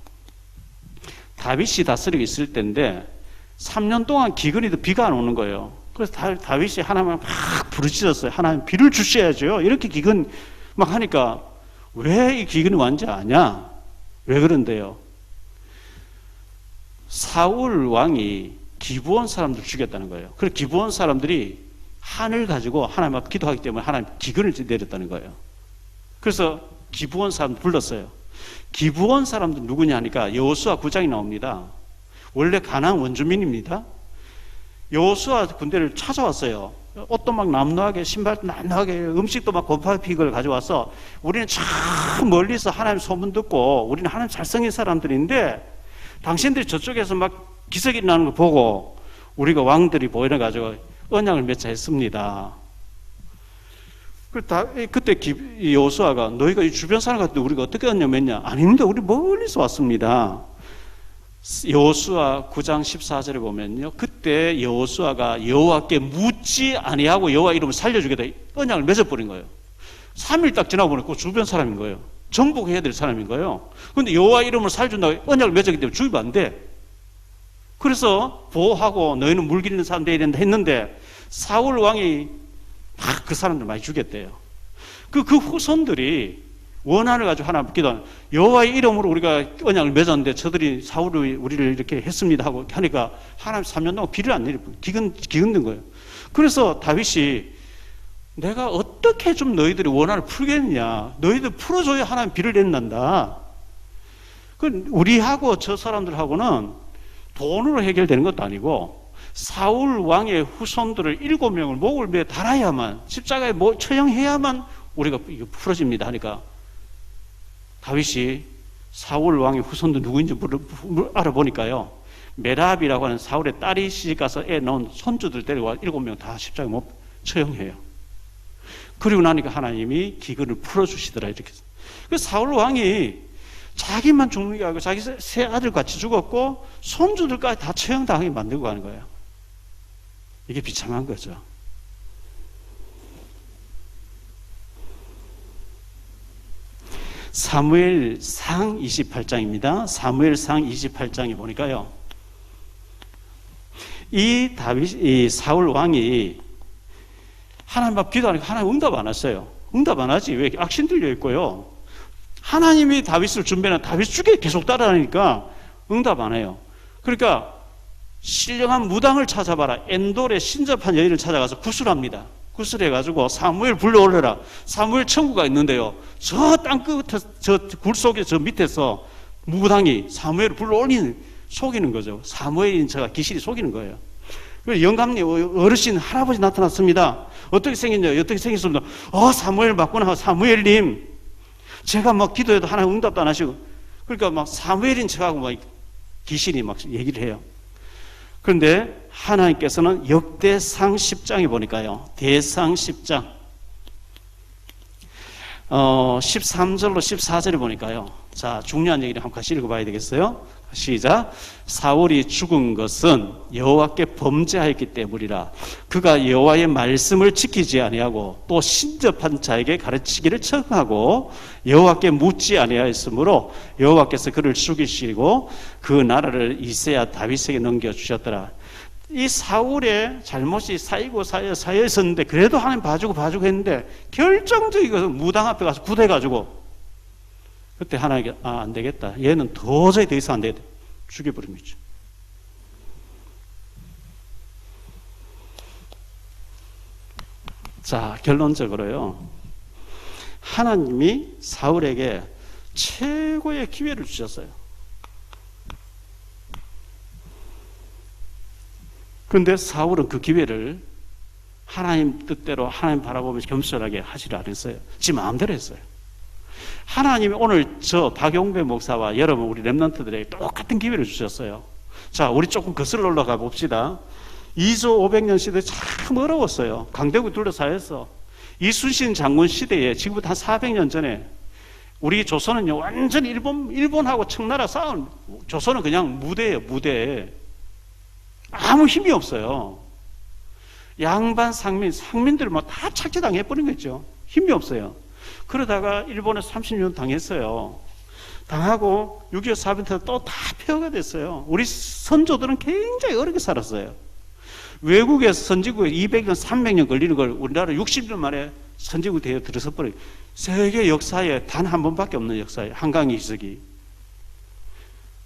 [SPEAKER 2] 다윗이 다스리고 있을 때인데 3년 동안 기근이도 비가 안 오는 거예요. 그래서 다윗이 하나님을 막 부르짖었어요. 하나님 비를 주셔야죠. 이렇게 기근 막 하니까 왜 이 기근이 왔는지 아냐? 왜 그런데요? 사울 왕이 기브온 사람들 죽였다는 거예요. 그래서 기브온 사람들이 한을 가지고 하나님 앞에 기도하기 때문에 하나님 기근을 내렸다는 거예요. 그래서 기브온 사람들 불렀어요. 기브온 사람들 누구냐 하니까 여호수아 9장이 나옵니다. 원래 가나안 원주민입니다. 여호수아 군대를 찾아왔어요. 옷도 막 남루하게, 신발도 남루하게, 음식도 막 곱하게 걸 가져와서 우리는 참 멀리서 하나님 소문 듣고 우리는 하나님 잘생긴 사람들인데 당신들이 저쪽에서 막 기적이 나는 거 보고 우리가 왕들이 보이래가지고 언약을 맺자 했습니다. 그때 여호수아가 너희가 이 주변 사람 같은데 우리가 어떻게 언약 맺냐? 아닙니다. 우리 멀리서 왔습니다. 여호수아 9장 14절에 보면요. 그때 여호수아가 여호와께 묻지 아니하고 여호와 이름을 살려주겠다 언약을 맺어버린 거예요. 3일 딱 지나고 보니까 그 주변 사람인 거예요. 정복해야 될 사람인 거예요. 그런데 여호와 이름을 살려준다고 언약을 맺었기 때문에 죽이면 안 돼. 그래서 보호하고 너희는 물기르는 사람 되어야 된다 했는데 사울 왕이 막 그 사람들 많이 죽였대요. 그 후손들이 원한을 가지고 하나님 기도하는 여호와의 이름으로 우리가 언약을 맺었는데 저들이 사울이 우리를 이렇게 했습니다 하고 하니까 하나님 3년 동안 비를 안 내리고 기근든 거예요. 그래서 다윗이 내가 어떻게 좀 너희들이 원한을 풀겠냐? 너희들 풀어줘야 하나님 비를 내린단다. 우리하고 저 사람들하고는 돈으로 해결되는 것도 아니고 사울 왕의 후손들을 7명을 목을 매어 달아야만 십자가에 처형해야만 우리가 이거 풀어집니다 하니까 다윗이 사울 왕의 후손들 누구인지 알아보니까요. 메랍이라고 하는 사울의 딸이 시집가서 애 낳은 손주들 데려와 7명 다 십자가에 못 처형해요. 그리고 나니까 하나님이 기근을 풀어주시더라 이렇게. 그래서 사울 왕이 자기만 죽는 게 아니고 자기 세 아들 같이 죽었고 손주들까지 다 처형당하게 만들고 가는 거예요. 이게 비참한 거죠. 사무엘상 28장입니다. 사무엘상 28장에 보니까요. 이 사울 왕이 하나님 앞 기도하니까 하나님 응답 안 했어요. 응답 안 하지. 왜? 악신 들려 있고요. 하나님이 다윗을 준비하는 다윗 죽에 계속 따라하니까 응답 안 해요. 그러니까 신령한 무당을 찾아봐라. 엔돌의 신접한 여인을 찾아가서 구술합니다. 구술해가지고 사무엘 불러올려라. 사무엘 천구가 있는데요. 저 땅 끝에 저 굴 속에 저 밑에서 무당이 사무엘을 불러올리는 속이는 거죠. 사무엘인 저가 귀신이 속이는 거예요. 영감님 어르신 할아버지 나타났습니다. 어떻게 생겼냐? 어떻게 생겼습니다. 사무엘 맞구나. 사무엘님 제가 막 기도해도 하나님 응답도 안 하시고 그러니까 막 사무엘인 척하고 막 귀신이 막 얘기를 해요. 그런데 하나님께서는 역대상 10장에 보니까요. 대상 10장 13절로 14절에 보니까요. 자, 중요한 얘기를 한번 같이 읽어봐야 되겠어요? 시작. 사울이 죽은 것은 여호와께 범죄하였기 때문이라. 그가 여호와의 말씀을 지키지 아니하고 또 신접한 자에게 가르치기를 청하고 여호와께 묻지 아니하였으므로 여호와께서 그를 죽이시고 그 나라를 이새야 다윗에게 넘겨주셨더라. 이 사울의 잘못이 쌓여 있었는데 그래도 하나님 봐주고 했는데 결정적이고 무당 앞에 가서 구대가지고 그때 하나님께 안 되겠다. 얘는 도저히 더 이상 안 되겠다. 죽여버린 거죠. 자, 결론적으로요. 하나님이 사울에게 최고의 기회를 주셨어요. 그런데 사울은 그 기회를 하나님 뜻대로 하나님 바라보면서 겸손하게 하지를 않았어요. 지 마음대로 했어요. 하나님이 오늘 저 박용배 목사와 여러분 우리 렘넌트들에게 똑같은 기회를 주셨어요. 자, 우리 조금 거슬러 올라가 봅시다. 2조 500년 시대 참 어려웠어요. 강대국 둘러싸였어. 이순신 장군 시대에 지금부터 한 400년 전에 우리 조선은요 완전히 일본하고 청나라 싸움. 조선은 그냥 무대예요, 무대. 아무 힘이 없어요. 양반 상민들 뭐 다 착취당해버린 거죠. 힘이 없어요. 그러다가 일본에 30년 당했어요. 당하고 6.25 사변 때 또 다 폐허가 됐어요. 우리 선조들은 굉장히 어렵게 살았어요. 외국에서 선진국에 200년, 300년 걸리는 걸 우리나라 60년 만에 선진국 대에 들어서 버려요. 세계 역사에 단 한 번밖에 없는 역사예요. 한강 이석이.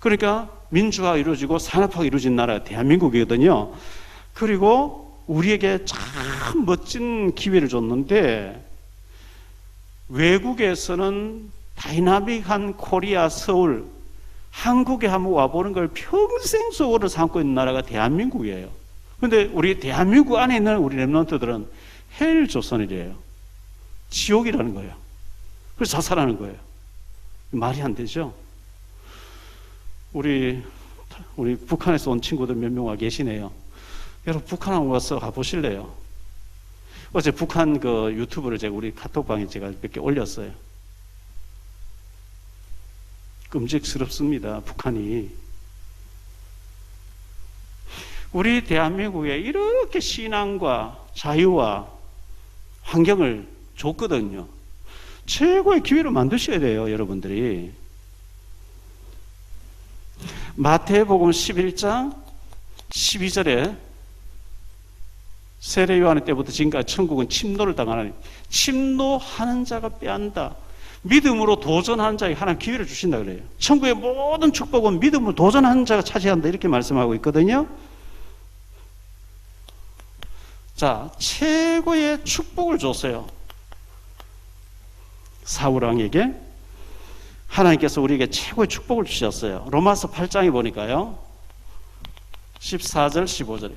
[SPEAKER 2] 그러니까 민주화가 이루어지고 산업화가 이루어진 나라가 대한민국이거든요. 그리고 우리에게 참 멋진 기회를 줬는데 외국에서는 다이나믹한 코리아, 서울, 한국에 한번 와보는 걸 평생 소원을 삼고 있는 나라가 대한민국이에요. 그런데 우리 대한민국 안에 있는 우리 렘넌트들은 헬 조선이래요. 지옥이라는 거예요. 그래서 자살하는 거예요. 말이 안 되죠. 우리 북한에서 온 친구들 몇 명 와 계시네요. 여러분 북한 한번 와서 가보실래요? 어제 북한 그 유튜브를 제가 우리 카톡방에 제가 몇 개 올렸어요. 끔찍스럽습니다. 북한이. 우리 대한민국에 이렇게 신앙과 자유와 환경을 줬거든요. 최고의 기회를 만드셔야 돼요, 여러분들이. 마태복음 11장 12절에 세례 요한의 때부터 지금까지 천국은 침노를 당하나니 침노하는 자가 빼앗는다. 믿음으로 도전하는 자에게 하나님 기회를 주신다 그래요. 천국의 모든 축복은 믿음으로 도전하는 자가 차지한다 이렇게 말씀하고 있거든요. 자, 최고의 축복을 줬어요. 사울 왕에게 하나님께서 우리에게 최고의 축복을 주셨어요. 로마서 8장에 보니까요. 14절 15절에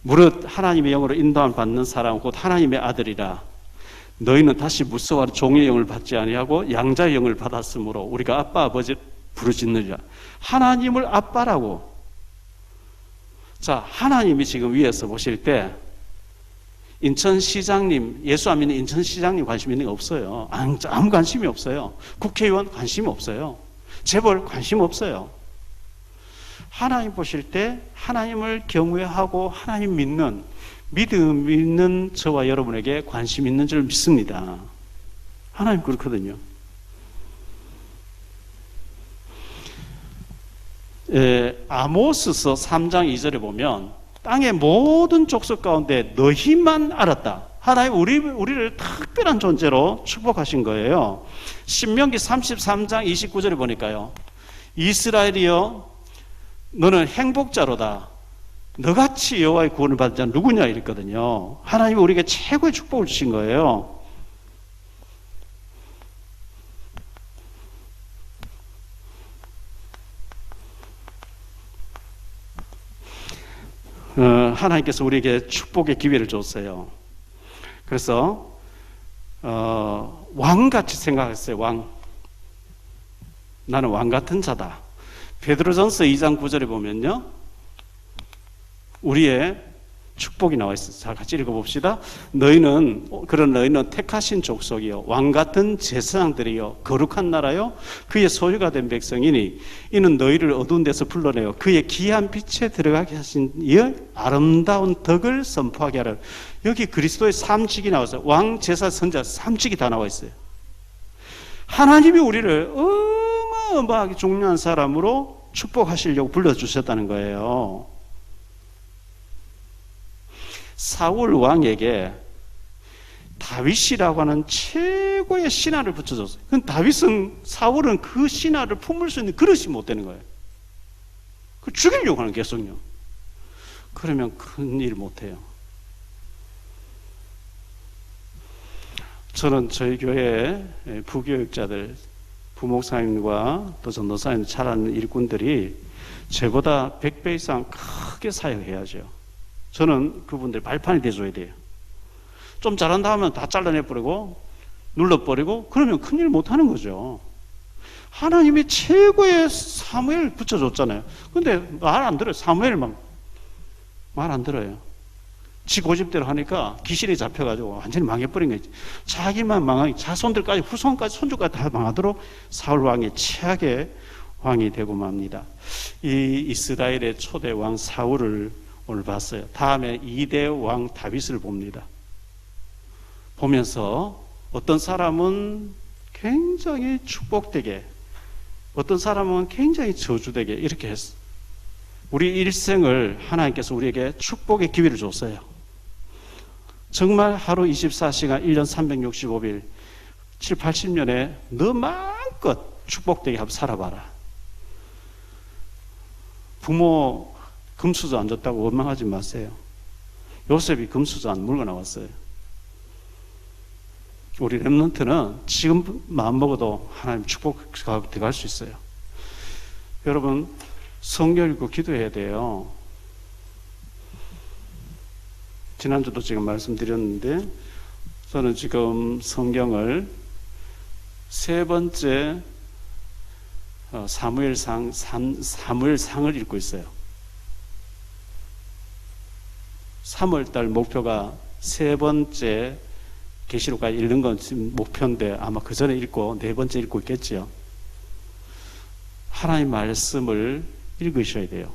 [SPEAKER 2] 무릇 하나님의 영으로 인도함을 받는 사람 곧 하나님의 아들이라. 너희는 다시 무서워 종의 영을 받지 아니하고 양자의 영을 받았으므로 우리가 아빠 아버지 부르짖느니라. 하나님을 아빠라고. 자, 하나님이 지금 위에서 보실 때 인천시장님, 예수 안 믿는 인천시장님 관심 있는 게 없어요. 아무 관심이 없어요. 국회의원 관심 없어요. 재벌 관심 없어요. 하나님 보실 때 하나님을 경외하고 하나님 믿는, 믿음 있는 저와 여러분에게 관심 있는 줄 믿습니다. 하나님 그렇거든요. 아모스서 3장 2절에 보면 땅의 모든 족속 가운데 너희만 알았다. 하나님 우리를 특별한 존재로 축복하신 거예요. 신명기 33장 29절에 보니까요. 이스라엘이여 너는 행복자로다. 너같이 여호와의 구원을 받은 자는 누구냐 이랬거든요. 하나님이 우리에게 최고의 축복을 주신 거예요. 하나님께서 우리에게 축복의 기회를 줬어요. 그래서 왕같이 생각했어요. 왕. 나는 왕 같은 자다. 베드로전서 2장 9절에 보면요. 우리의 축복이 나와 있어요. 자, 같이 읽어봅시다. 너희는 택하신 족속이요 왕 같은 제사장들이요 거룩한 나라요 그의 소유가 된 백성이니 이는 너희를 어두운 데서 불러내어 그의 귀한 빛에 들어가게 하신 이의 아름다운 덕을 선포하게 하라. 여기 그리스도의 삼직이 나와서 왕, 제사, 선자 삼직이 다 나와 있어요. 하나님이 우리를 어마어마하게 중요한 사람으로 축복하시려고 불러주셨다는 거예요. 사울 왕에게 다윗이라고 하는 최고의 신하를 붙여줬어요. 사울은 그 신하를 품을 수 있는 그릇이 못 되는 거예요. 그 죽이려고 하는 계속요. 그러면 큰 일 못 해요. 저는 저희 교회 부교육자들, 부목사님과 또 전도사님 잘 아는 일꾼들이 저보다 100배 이상 크게 사역해야죠. 저는 그분들 발판이 돼줘야 돼요. 좀 잘한다 하면 다 잘라내버리고 눌러버리고 그러면 큰일 못하는 거죠. 하나님이 최고의 사무엘 붙여줬잖아요. 근데 말 안 들어요. 사무엘 말 안 들어요. 지 고집대로 하니까 귀신이 잡혀가지고 완전히 망해버린 거지. 자기만 망하기, 자손들까지 후손까지 손주까지 다 망하도록 사울 왕이 최악의 왕이 되고 맙니다. 이 이스라엘의 초대 왕 사울을 오늘 봤어요. 다음에 2대 왕 다윗을 봅니다. 보면서 어떤 사람은 굉장히 축복되게, 어떤 사람은 굉장히 저주되게 이렇게 했어. 우리 일생을 하나님께서 우리에게 축복의 기회를 줬어요. 정말 하루 24시간 1년 365일 7, 80년에 너 마음껏 축복되게 한번 살아봐라. 부모 금수저 안 줬다고 원망하지 마세요. 요셉이 금수저 안 물고 나왔어요. 우리 렘넌트는 지금 마음먹어도 하나님 축복 들어갈 수 있어요. 여러분 성경 읽고 기도해야 돼요. 지난주도 지금 말씀드렸는데 저는 지금 성경을 세 번째 사무엘상을 읽고 있어요. 3월달 목표가 세 번째 계시록까지 읽는 건 지금 목표인데 아마 그 전에 읽고 네 번째 읽고 있겠지요. 하나님 말씀을 읽으셔야 돼요.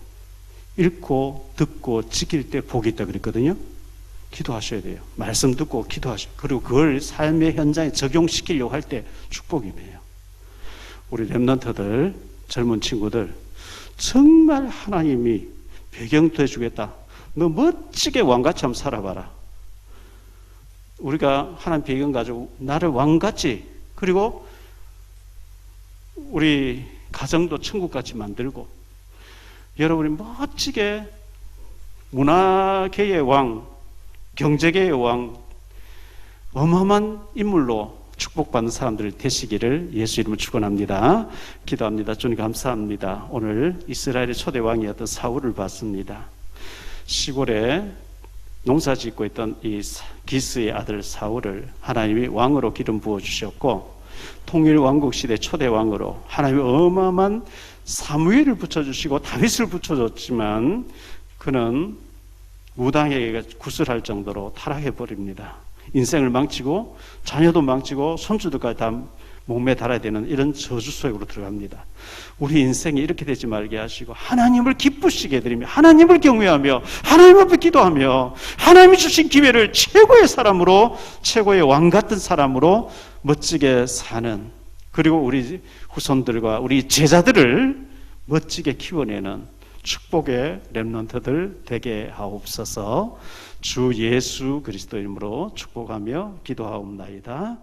[SPEAKER 2] 읽고 듣고 지킬 때 복이 있다 그랬거든요. 기도하셔야 돼요. 말씀 듣고 기도하셔야 돼요. 그리고 그걸 삶의 현장에 적용시키려고 할 때 축복이 돼요. 우리 렘넌트들, 젊은 친구들 정말 하나님이 배경도 해주겠다. 너 멋지게 왕같이 한번 살아봐라. 우리가 하나님 배경 가지고 나를 왕같이, 그리고 우리 가정도 천국같이 만들고 여러분이 멋지게 문화계의 왕, 경제계의 왕, 어마어마한 인물로 축복받는 사람들 되시기를 예수 이름으로 축원합니다. 기도합니다. 주님 감사합니다. 오늘 이스라엘의 초대 왕이었던 사울을 봤습니다. 시골에 농사 짓고 있던 이 기스의 아들 사울을 하나님이 왕으로 기름 부어주셨고, 통일 왕국 시대 초대 왕으로 하나님이 어마어마한 사무엘을 붙여주시고 다윗을 붙여줬지만 그는 무당에게 구슬할 정도로 타락해버립니다. 인생을 망치고 자녀도 망치고 손주들까지 다 몸에 달아야 되는 이런 저주 속으로 들어갑니다. 우리 인생이 이렇게 되지 말게 하시고 하나님을 기쁘시게 해드리며 하나님을 경외하며 하나님 앞에 기도하며 하나님이 주신 기회를 최고의 사람으로, 최고의 왕 같은 사람으로 멋지게 사는, 그리고 우리 후손들과 우리 제자들을 멋지게 키워내는 축복의 렘넌트들 되게 하옵소서. 주 예수 그리스도 이름으로 축복하며 기도하옵나이다.